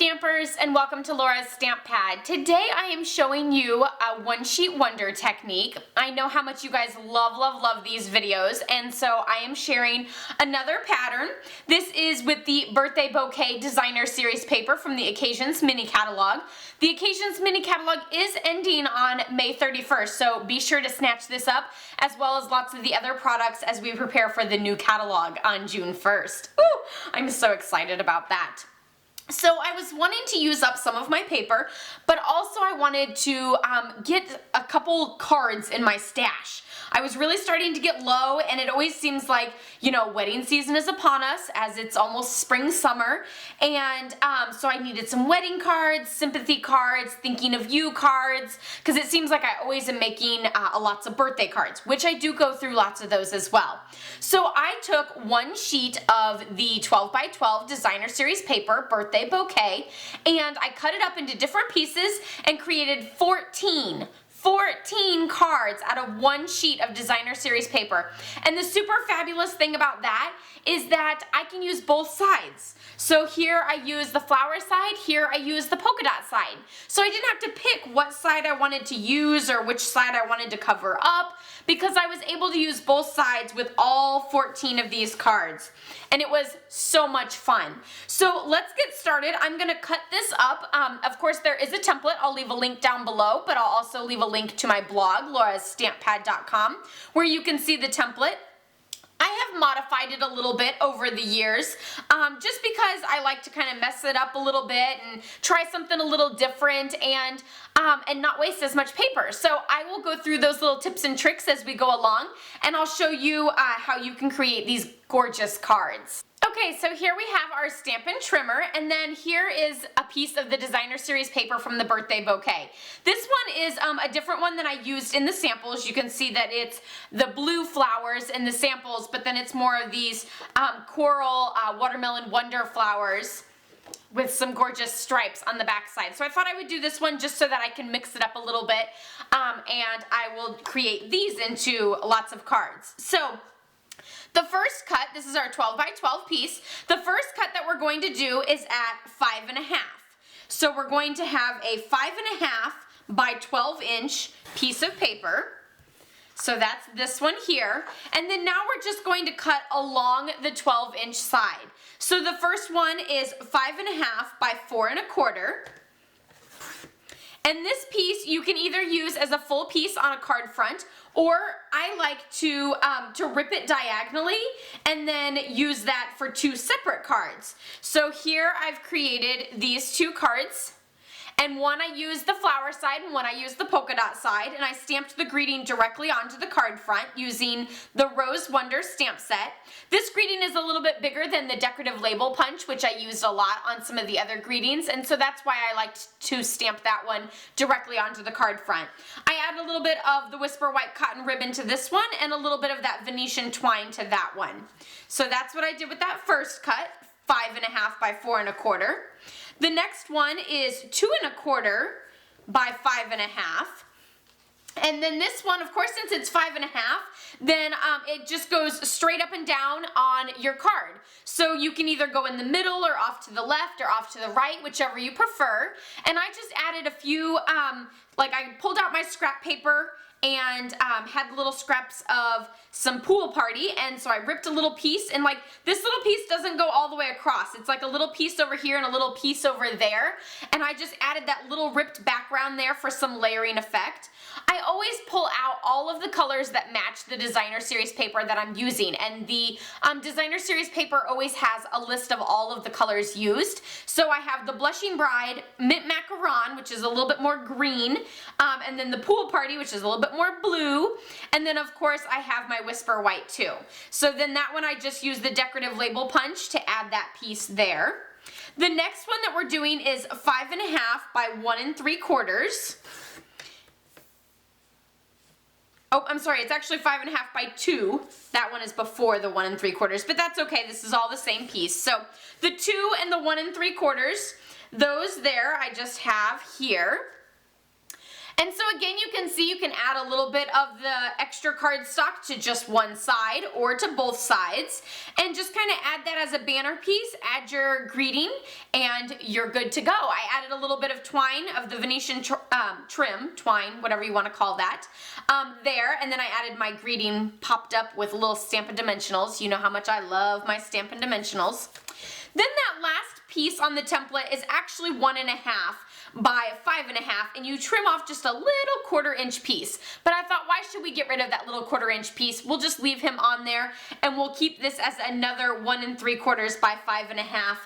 Stampers, and welcome to Laura's Stamp Pad. Today I am showing you a one-sheet wonder technique. I know how much you guys love these videos, and so I am sharing another pattern. This is with the Birthday Bouquet Designer Series Paper from the Occasions Mini Catalog. The Occasions Mini Catalog is ending on May 31st, so be sure to snatch this up, as well as lots of the other products as we prepare for the new catalog on June 1st. Woo! I'm so excited about that. So I was wanting to use up some of my paper, but also I wanted to get a couple cards in my stash. I was really starting to get low, and it always seems like, you know, wedding season is upon us as it's almost spring, summer, and so I needed some wedding cards, sympathy cards, thinking of you cards, because it seems like I always am making lots of birthday cards, which I do go through lots of those as well. So I took one sheet of the 12 by 12 Designer Series Paper, Birthday Bouquet, and I cut it up into different pieces and created 14 cards out of one sheet of Designer Series paper. And the super fabulous thing about that is that I can use both sides. So here I use the flower side, here I use the polka dot side. So I didn't have to pick what side I wanted to use or which side I wanted to cover up, because I was able to use both sides with all 14 of these cards. And it was so much fun. So let's get started. I'm gonna cut this up. Of course, there is a template. I'll leave a link down below, but I'll also leave a link to my blog, laurastamppad.com, where you can see the template. I have modified it a little bit over the years, just because I like to kind of mess it up a little bit and try something a little different and not waste as much paper. So I will go through those little tips and tricks as we go along, and I'll show you how you can create these gorgeous cards. Okay, so here we have our Stampin' Trimmer, and then here is a piece of the Designer Series paper from the Birthday Bouquet. This one is a different one than I used in the samples. You can see that it's the blue flowers in the samples, but then it's more of these coral watermelon wonder flowers with some gorgeous stripes on the back side. So I thought I would do this one just so that I can mix it up a little bit, and I will create these into lots of cards. So the first cut, this is our 12 by 12 piece. The first cut that we're going to do is at 5.5. So we're going to have a 5.5 by 12 inch piece of paper. So that's this one here. And then now we're just going to cut along the 12 inch side. So the first one is 5.5 by 4.25. And this piece you can either use as a full piece on a card front, or I like to rip it diagonally and then use that for two separate cards. So here I've created these two cards, and one I used the flower side and one I used the polka dot side, and I stamped the greeting directly onto the card front using the Rose Wonder stamp set. This greeting is a little bit bigger than the decorative label punch, which I used a lot on some of the other greetings, and so that's why I liked to stamp that one directly onto the card front. I add a little bit of the Whisper White Cotton Ribbon to this one and a little bit of that Venetian twine to that one. So that's what I did with that first cut, 5.5 by 4.25. The next one is 2.25 by 5.5. And then this one, of course, since it's 5.5, then it just goes straight up and down on your card. So you can either go in the middle or off to the left or off to the right, whichever you prefer. And I just added a few, like I pulled out my scrap paper and had little scraps of some pool party, and so I ripped a little piece, and like this little piece doesn't go all the way across. It's like a little piece over here and a little piece over there, and I just added that little ripped background there for some layering effect. I always pull out all of the colors that match the Designer Series paper that I'm using, and the Designer Series paper always has a list of all of the colors used. So I have the Blushing Bride, Mint Macaron, which is a little bit more green, and then the Pool Party, which is a little bit more blue, and then of course I have my Whisper White too. So then that one I just use the decorative label punch to add that piece there. The next one that we're doing is 5.5 by 1.75. Oh, I'm sorry, it's actually 5.5 by 2. That one is before the 1.75, but that's okay, this is all the same piece. So the 2 and the 1.75, those there I just have here. And so again, you can see you can add a little bit of the extra cardstock to just one side or to both sides, and just kind of add that as a banner piece, add your greeting, and you're good to go. I added a little bit of twine, of the Venetian trim, twine, whatever you want to call that, there, and then I added my greeting popped up with little Stampin' Dimensionals. You know how much I love my Stampin' Dimensionals. Then that last piece on the template is actually 1.5 by 5.5, and you trim off just a little 1/4 inch piece. But I thought, why should we get rid of that little 1/4 inch piece? We'll just leave him on there, and we'll keep this as another 1 3/4 by 5.5.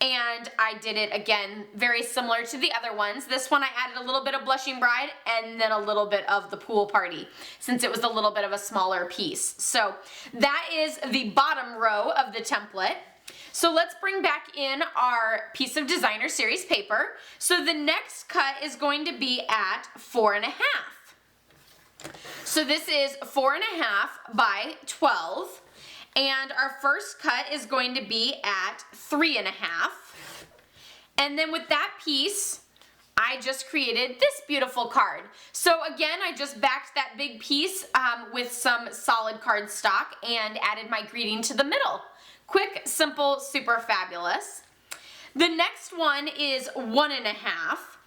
And I did it again very similar to the other ones. This one I added a little bit of Blushing Bride and then a little bit of the Pool Party, since it was a little bit of a smaller piece. So that is the bottom row of the template. So let's bring back in our piece of designer series paper. So the next cut is going to be at 4.5. So this is 4.5 by 12. And our first cut is going to be at 3.5. And then with that piece, I just created this beautiful card. So again, I just backed that big piece with some solid cardstock and added my greeting to the middle. Quick, simple, super fabulous. The next one is 1.5.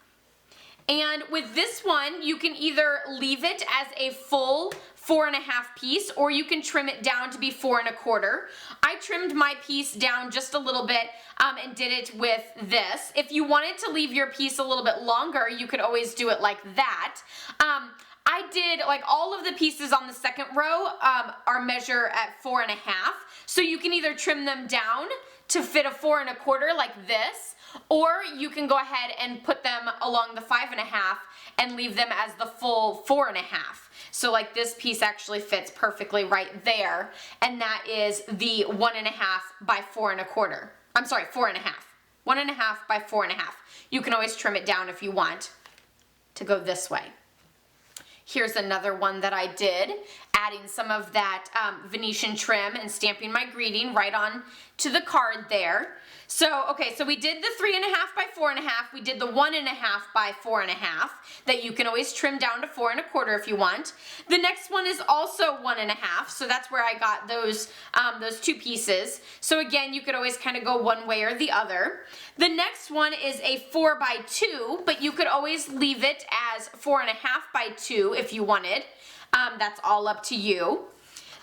And with this one, you can either leave it as a full 4.5 piece, or you can trim it down to be 4.25. I trimmed my piece down just a little bit and did it with this. If you wanted to leave your piece a little bit longer, you could always do it like that. I did, like, all of the pieces on the second row are measure at 4.5. So you can either trim them down to fit a 4.25 like this, or you can go ahead and put them along the 5.5 and leave them as the full 4.5. So like this piece actually fits perfectly right there, and that is the 1.5 by 4.25. I'm sorry, 4.5. 1.5 by 4.5. You can always trim it down if you want to go this way. Here's another one that I did, adding some of that Venetian trim and stamping my greeting right on to the card there. So, okay, so we did the 3.5 by 4.5, we did the 1.5 by 4.5, that you can always trim down to 4.25 if you want. The next one is also 1.5, so that's where I got those two pieces. So again, you could always kind of go one way or the other. The next one is a 4 by 2, but you could always leave it as 4.5 by 2 if you wanted. That's all up to you.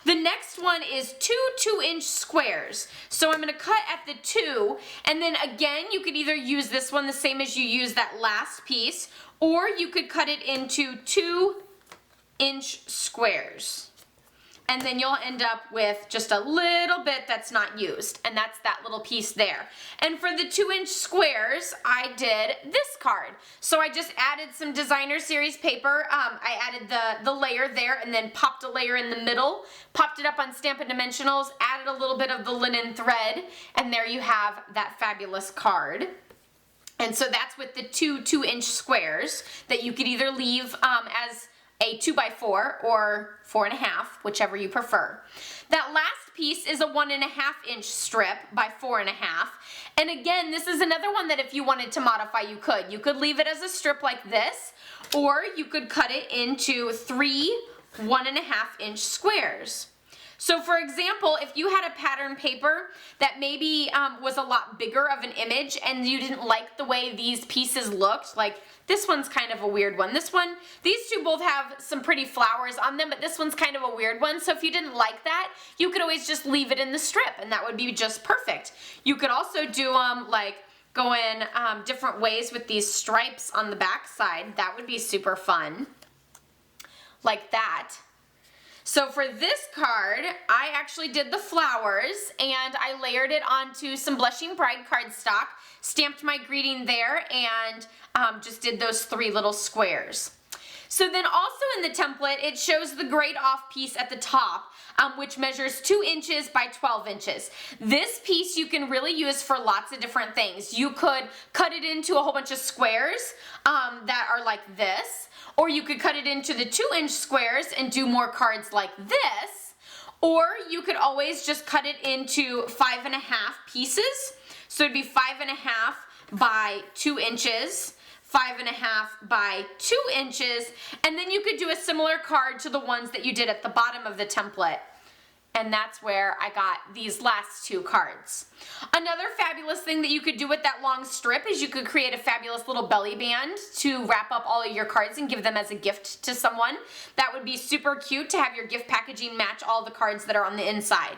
The next one is 2 2-inch squares. So I'm going to cut at the 2, and then again, you could either use this one the same as you used that last piece, or you could cut it into 2-inch squares. And then you'll end up with just a little bit that's not used, and that's that little piece there. And for the 2-inch squares, I did this card. So I just added some designer series paper. I added the layer there and then popped a layer in the middle, popped it up on Stampin' Dimensionals, added a little bit of the linen thread, and there you have that fabulous card. And so that's with the 2 2-inch squares that you could either leave as a 2 by 4 or 4.5, whichever you prefer. That last piece is a 1.5-inch strip by 4.5. And again, this is another one that if you wanted to modify, you could. You could leave it as a strip like this, or you could cut it into 3 1.5-inch squares. So for example, if you had a pattern paper that maybe was a lot bigger of an image and you didn't like the way these pieces looked, like this one's kind of a weird one. This one, these two both have some pretty flowers on them, but this one's kind of a weird one. So if you didn't like that, you could always just leave it in the strip and that would be just perfect. You could also do like go in different ways with these stripes on the back side. That would be super fun, like that. So for this card, I actually did the flowers and I layered it onto some Blushing Bride cardstock, stamped my greeting there, and just did those 3 little squares. So then also in the template, it shows the grayed off piece at the top, which measures 2 inches by 12 inches. This piece you can really use for lots of different things. You could cut it into a whole bunch of squares that are like this, or you could cut it into the 2-inch squares and do more cards like this, or you could always just cut it into 5.5 pieces. So it'd be 5.5 by 2 inches, 5.5 by 2 inches, and then you could do a similar card to the ones that you did at the bottom of the template. And that's where I got these last 2 cards. Another fabulous thing that you could do with that long strip is you could create a fabulous little belly band to wrap up all of your cards and give them as a gift to someone. That would be super cute to have your gift packaging match all the cards that are on the inside.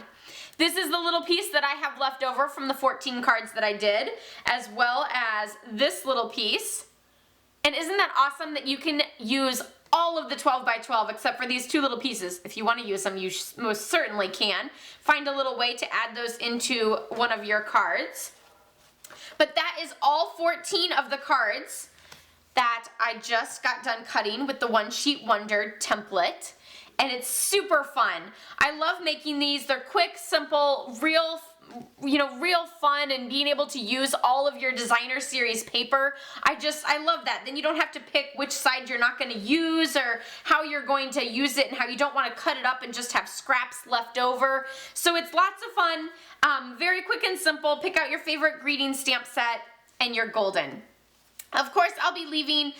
This is the little piece that I have left over from the 14 cards that I did, as well as this little piece. And isn't that awesome that you can use all of the 12 by 12 except for these 2 little pieces? If you want to use them, you most certainly can. Find a little way to add those into one of your cards. But that is all 14 of the cards that I just got done cutting with the One Sheet Wonder template. And it's super fun. I love making these. They're quick, simple, real fun, and being able to use all of your designer series paper. I love that. Then you don't have to pick which side you're not going to use or how you're going to use it and how you don't want to cut it up and just have scraps left over. So it's lots of fun, very quick and simple. Pick out your favorite greeting stamp set and you're golden. Of course, I'll be leaving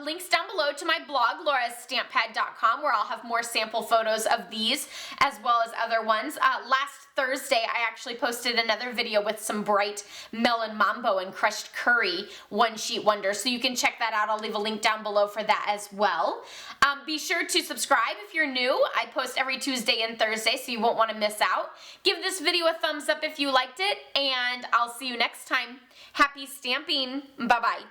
links down below to my blog, laurastamppad.com, where I'll have more sample photos of these as well as other ones. Last Thursday, I actually posted another video with some bright melon mambo and crushed curry One Sheet Wonder, so you can check that out. I'll leave a link down below for that as well. Be sure to subscribe if you're new. I post every Tuesday and Thursday, so you won't want to miss out. Give this video a thumbs up if you liked it, and I'll see you next time. Happy stamping. Bye-bye.